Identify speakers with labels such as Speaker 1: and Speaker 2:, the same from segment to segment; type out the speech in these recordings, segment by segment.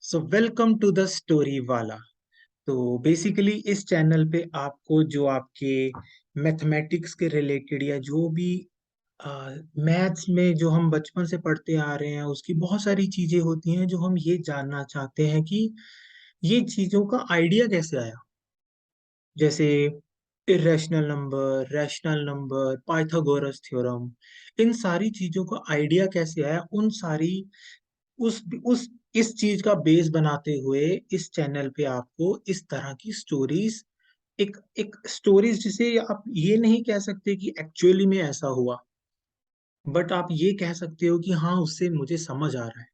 Speaker 1: So welcome to the story वाला। तो basically इस चैनल पे आपको जो आपके मैथमेटिक्स के रिलेटेड या जो भी मैथ्स में जो हम बचपन से पढ़ते आ रहे हैं उसकी बहुत सारी चीजें होती हैं जो हम ये जानना चाहते हैं कि ये चीजों का आइडिया कैसे आया। जैसे irrational number, rational number, Pythagoras theorem, इन सारी चीजों का आइडिया कैसे आया, उन सारी उस इस चीज का बेस बनाते हुए इस चैनल पे आपको इस तरह की स्टोरीज, एक एक स्टोरीज जिसे आप ये नहीं कह सकते कि एक्चुअली में ऐसा हुआ, बट आप ये कह सकते हो कि हाँ उससे मुझे समझ आ रहा है।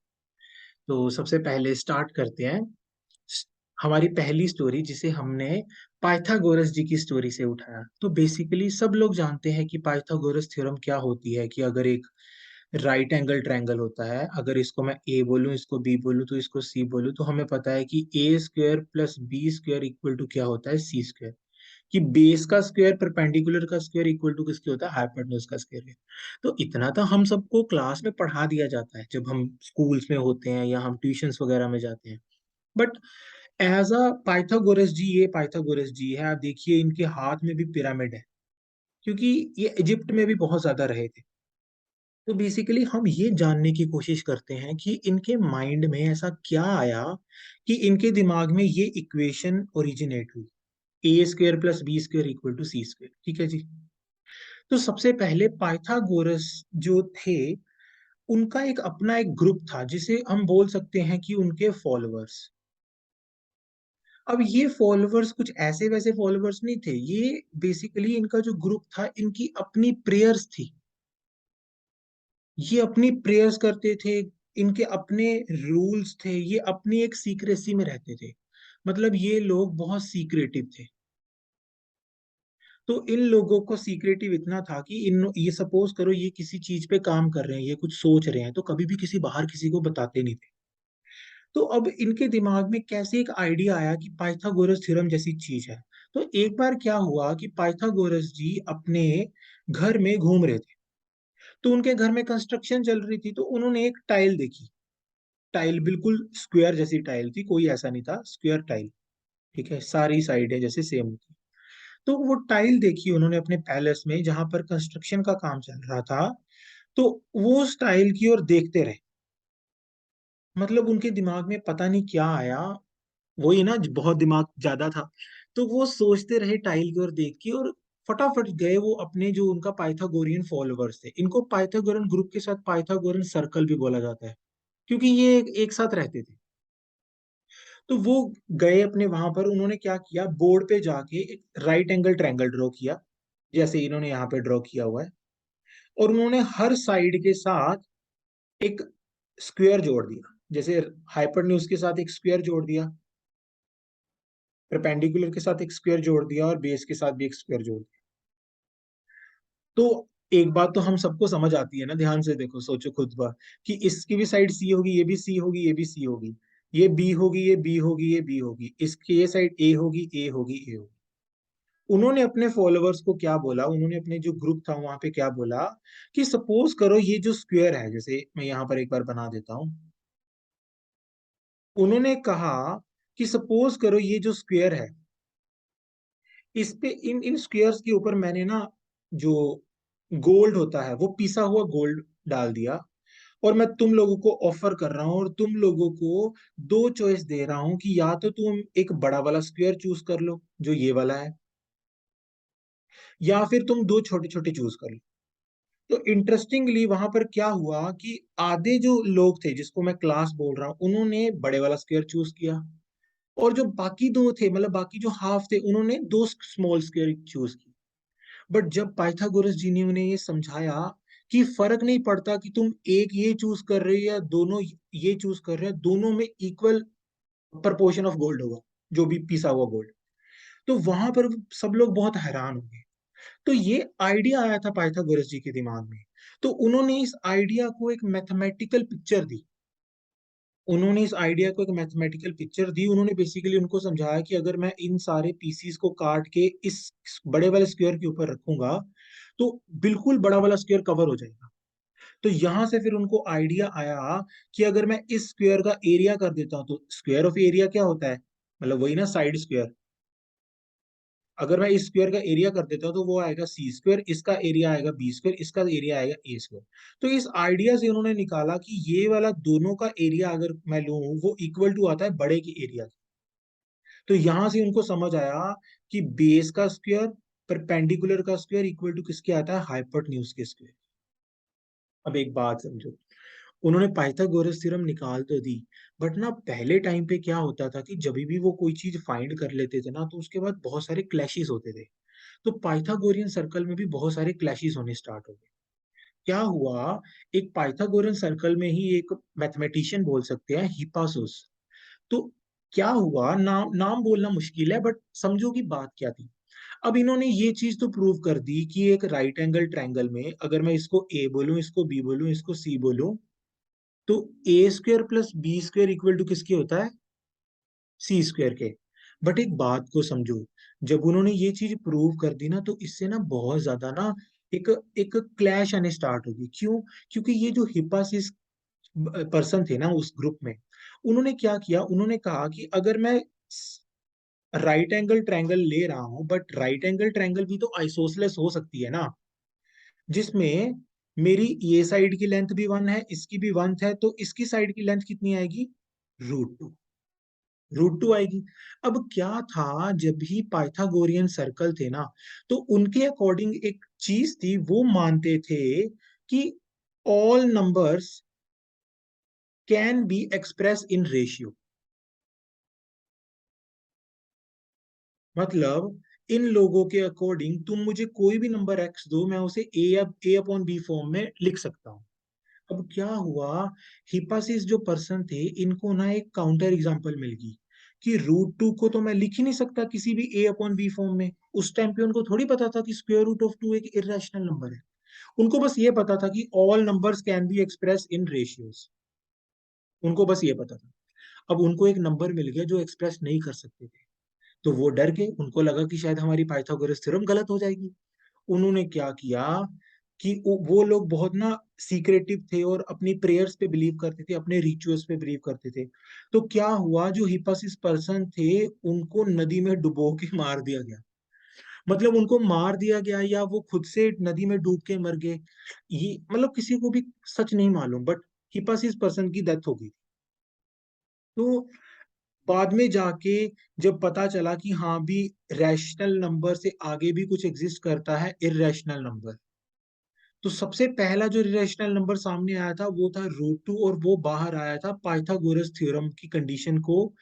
Speaker 1: तो सबसे पहले स्टार्ट करते हैं हमारी पहली स्टोरी जिसे हमने पाइथागोरस जी की स्टोरी से उठाया। तो बेसिकली सब लोग जानते हैं कि पाइथागोरस थ्योरम क्या होती है, कि अगर एक राइट एंगल ट्रायंगल होता है, अगर इसको मैं ए बोलूं, इसको बी बोलूं, तो इसको सी बोलूं, तो हमें पता है कि A square plus B square equal to क्या होता है, सी स्क्वायर। कि बेस का स्क्वायर परपेंडिकुलर का स्क्वायर इक्वल टू किसके होता है, हाइपोटेन्यूज का स्क्वायर। तो इतना तो हम सबको क्लास में पढ़ा दिया जाता है जब हम स्कूल्स में होते हैं या हम ट्यूशंस वगैरह में जाते हैं। बट एज अ पाइथागोरस जी, ये पाइथागोरस जी है, आप देखिए इनके हाथ में भी पिरामिड है, क्योंकि ये इजिप्ट में भी बहुत ज्यादा रहे थे। तो बेसिकली हम ये जानने की कोशिश करते हैं कि इनके माइंड में ऐसा क्या आया कि इनके दिमाग में ये इक्वेशन ओरिजिनेट हुई, A square plus B square equal to C square. ठीक है जी। तो सबसे पहले पाइथागोरस जो थे, उनका एक अपना एक ग्रुप था जिसे हम बोल सकते हैं कि उनके फॉलोअर्स। अब ये फॉलोअर्स कुछ ऐसे वैसे फॉलोअर्स नहीं थे, ये बेसिकली इनका जो ग्रुप था, इनकी अपनी प्रेयर्स थी। ये अपनी प्रेयर्स करते थे, इनके अपने रूल्स थे, ये अपनी एक सीक्रेसी में रहते थे। मतलब ये लोग बहुत सीक्रेटिव थे। तो इन लोगों को सीक्रेटिव इतना था कि इन ये सपोज करो ये किसी चीज पे काम कर रहे हैं, ये कुछ सोच रहे हैं, तो कभी भी किसी बाहर किसी को बताते नहीं थे। तो अब इनके दिमाग में कैसे एक आइडिया आया कि पाइथागोरस थ्योरम जैसी चीज है। तो एक बार क्या हुआ कि पाइथागोरस जी अपने घर में घूम रहे थे, तो उनके घर में कंस्ट्रक्शन चल रही थी, तो उन्होंने एक टाइल देखी। टाइल बिल्कुल स्क्वायर जैसी टाइल थी, कोई ऐसा नहीं था, स्क्वायर टाइल। ठीक है, सारी साइड है जैसे सेम होती। तो वो टाइल देखी उन्होंने अपने पैलेस में जहां पर कंस्ट्रक्शन का काम चल रहा था। तो वो उस टाइल की ओर देखते रहे। मतलब उनके दिमाग में पता नहीं क्या आया, वही ना, बहुत दिमाग ज्यादा था। तो वो सोचते रहे टाइल की ओर देख के, और फटाफट गए वो अपने जो उनका पाइथागोरियन फॉलोअर्स थे, इनको पाइथागोरियन ग्रुप के साथ पाइथागोरियन सर्कल भी बोला जाता है, क्योंकि ये एक साथ रहते थे। तो वो गए अपने वहां पर, उन्होंने क्या किया, बोर्ड पे जाके एक राइट एंगल ट्रायंगल ड्रॉ किया, जैसे इन्होंने यहाँ पे ड्रॉ किया हुआ है। और उन्होंने हर साइड के साथ एक स्क्वायर जोड़ दिया, जैसे हाइपोटेन्यूज के साथ एक स्क्वायर जोड़ दिया, परपेंडिकुलर के साथ एक स्क्वायर जोड़ दिया, और बेस के साथ भी एक स्क्वायर जोड़ दिया। तो एक बात तो हम सबको समझ आती है ना, ध्यान से देखो, सोचो खुद पर, कि इसकी भी साइड सी होगी, ये भी सी होगी, ये भी सी होगी, ये बी होगी, ये बी होगी, ये बी होगी, इसकी ये साइड ए होगी, ए होगी, ए होगी। उन्होंने अपने फॉलोअर्स को क्या बोला, उन्होंने अपने जो ग्रुप था वहां पे क्या बोला, कि सपोज करो ये जो स्क्वायर है, जैसे मैं यहाँ पर एक बार बना देता हूँ। उन्होंने कहा कि सपोज करो ये जो स्क्वायर है, इस पे इन इन स्क्वायर्स के ऊपर मैंने ना, जो गोल्ड होता है वो पिसा हुआ गोल्ड डाल दिया। और मैं तुम लोगों को ऑफर कर रहा हूँ, और तुम लोगों को दो चॉइस दे रहा हूँ कि या तो तुम एक बड़ा वाला स्क्वायर चूज कर लो जो ये वाला है, या फिर तुम दो छोटे छोटे चूज कर लो। तो इंटरेस्टिंगली वहां पर क्या हुआ कि आधे जो लोग थे, जिसको मैं क्लास बोल रहा हूँ, उन्होंने बड़े वाला स्क्वायर चूज किया। और जो बाकी दो थे, मतलब बाकी जो हाफ थे, उन्होंने दो स्मॉल स्क्वायर चूज किए। बट जब पाइथागोरस जी ने उन्हें ये समझाया कि फर्क नहीं पड़ता कि तुम एक ये चूज कर रहे हो या दोनों ये चूज कर रहे हो, दोनों में इक्वल प्रपोर्शन ऑफ गोल्ड होगा, जो भी पिसा हुआ गोल्ड। तो वहां पर सब लोग बहुत हैरान हो गए। तो ये आइडिया आया था पाइथागोरस जी के दिमाग में। तो उन्होंने इस आइडिया को एक मैथमेटिकल पिक्चर दी। उन्होंने इस आइडिया को एक मैथमेटिकल पिक्चर दी, उन्होंने बेसिकली उनको समझाया कि अगर मैं इन सारे पीसीस को काट के इस बड़े वाले स्क्वायर के ऊपर रखूंगा, तो बिल्कुल बड़ा वाला स्क्वायर कवर हो जाएगा। तो यहां से फिर उनको आइडिया आया कि अगर मैं इस स्क्वायर का एरिया कर देता हूं, तो स्क्वायर ऑफ एरिया क्या होता है, मतलब वही ना, साइड स्क्वायर। अगर मैं इस स्क्वायर का एरिया कर देता हूँ तो वो आएगा सी स्क्वायर, इसका एरिया आएगा बी स्क्वायर, इसका एरिया आएगा ए स्क्वायर। तो इस आइडिया से उन्होंने निकाला कि ये वाला दोनों का एरिया अगर मैं लूं, वो इक्वल टू आता है बड़े के एरिया। तो यहां से उनको समझ आया कि बेस का स्क्वायर परपेंडिकुलर का स्क्वायर इक्वल टू किसके आता है, हाइपोटेन्यूज के स्क्वायर। अब एक बात समझो, उन्होंने पाइथागोरस थ्योरम निकाल तो दी, बट ना पहले टाइम पे क्या होता था कि जब भी वो कोई चीज फाइंड कर लेते थे ना, तो उसके बाद बहुत सारे क्लैशेस होते थे। तो पाइथागोरियन सर्कल में भी बहुत सारे क्लैशेस होने स्टार्ट हो गए। क्या हुआ, एक पाइथागोरियन सर्कल में ही एक मैथमेटिशियन बोल सकते हैं, हिपासुस। तो क्या हुआ, नाम नाम बोलना मुश्किल है, बट समझो कि बात क्या थी। अब इन्होंने ये चीज तो प्रूव कर दी कि एक राइट एंगल ट्रायंगल में अगर मैं इसको ए बोलूं, इसको बी बोलूं, इसको सी बोलूं, तो A square plus B square equal to किसके होता है, सी स्क्वायर के। बट एक बात को समझो, जब उन्होंने ये चीज प्रूव कर दी ना, तो इससे ना बहुत ज्यादा ना एक एक क्लैश आने स्टार्ट होगी। क्यों? क्योंकि ये जो हिपासिस पर्सन थे ना उस ग्रुप में, उन्होंने क्या किया, उन्होंने कहा कि अगर मैं राइट एंगल ट्रायंगल ले रहा हूं, बट राइट एंगल ट्रायंगल भी तो आइसोसेलेस हो सकती है ना, जिसमें मेरी ये साइड की लेंथ भी वन है, इसकी भी वन है, तो इसकी साइड की लेंथ कितनी आएगी, √2। √2 आएगी। अब क्या था, जब भी पाइथागोरियन सर्कल थे ना, तो उनके अकॉर्डिंग एक चीज थी, वो मानते थे कि all numbers can be express in ratio. मतलब इन लोगों के अकॉर्डिंग तुम मुझे कोई भी नंबर एक्स दो, मैं उसे ए अपॉन बी फॉर्म में लिख सकता हूँ। अब क्या हुआ, हिपासिस जो पर्सन थे, इनको ना एक काउंटर एग्जांपल मिल गई कि √2 को तो मैं लिख ही नहीं सकता किसी भी ए अपॉन बी फॉर्म में। उस टाइम पे उनको थोड़ी पता था कि स्क्वायर रूट ऑफ 2 एक इरेशनल नंबर है। उनको बस ये पता था कि all numbers can be express in ratios. उनको बस ये पता था। अब उनको एक नंबर मिल गया जो एक्सप्रेस नहीं कर सकते थे, तो वो डर के, उनको लगा कि शायद हमारी पाइथागोरस थ्योरम गलत हो जाएगी। उन्होंने क्या किया कि वो लोग बहुत ना सीक्रेटिव थे और अपनी प्रेयर्स पे बिलीव करते थे, अपने रिचुअल्स पे बिलीव करते थे। तो क्या हुआ, जो हिपासिस पर्सन थे, उनको नदी में डुबो के मार दिया गया। मतलब उनको मार दिया गया या वो खुद से नदी में डूब के मर गए, ये मतलब किसी को भी सच नहीं मालूम, बट हिपासिस पर्सन की डेथ हो गई। तो बाद में जाके जब पता चला कि हाँ भी, रैशनल नंबर से आगे भी कुछ एग्जिस्ट करता है, इरेशनल नंबर। तो सबसे पहला जो इरेशनल नंबर सामने आया था वो था √2, और वो बाहर आया था पाइथागोरस थ्योरम की कंडीशन को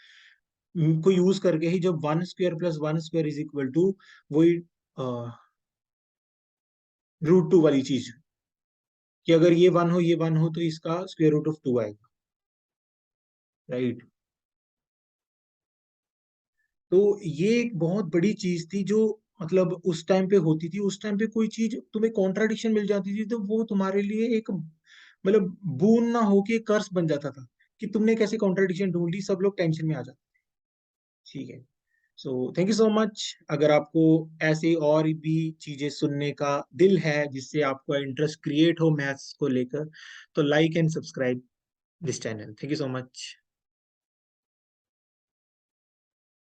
Speaker 1: यूज करके ही, जब one square plus one square is equal to वही √2 वाली चीज, कि अगर ये वन हो, ये वन हो, तो इसका स्क्वायर रूट ऑफ 2 आएगा, राइट। तो ये एक बहुत बड़ी चीज थी जो, मतलब उस टाइम पे होती थी। उस टाइम पे कोई चीज तुम्हें कॉन्ट्राडिक्शन मिल जाती थी, तो वो तुम्हारे लिए एक, मतलब बून ना होके कर्स बन जाता था, कि तुमने कैसे कॉन्ट्राडिक्शन ढूंढ ली, सब लोग टेंशन में आ जाते। ठीक है। So thank you so much. अगर आपको ऐसे और भी चीजें सुनने का दिल है, जिससे आपको इंटरेस्ट क्रिएट हो मैथ्स को लेकर, तो like and subscribe this channel. Thank you so much.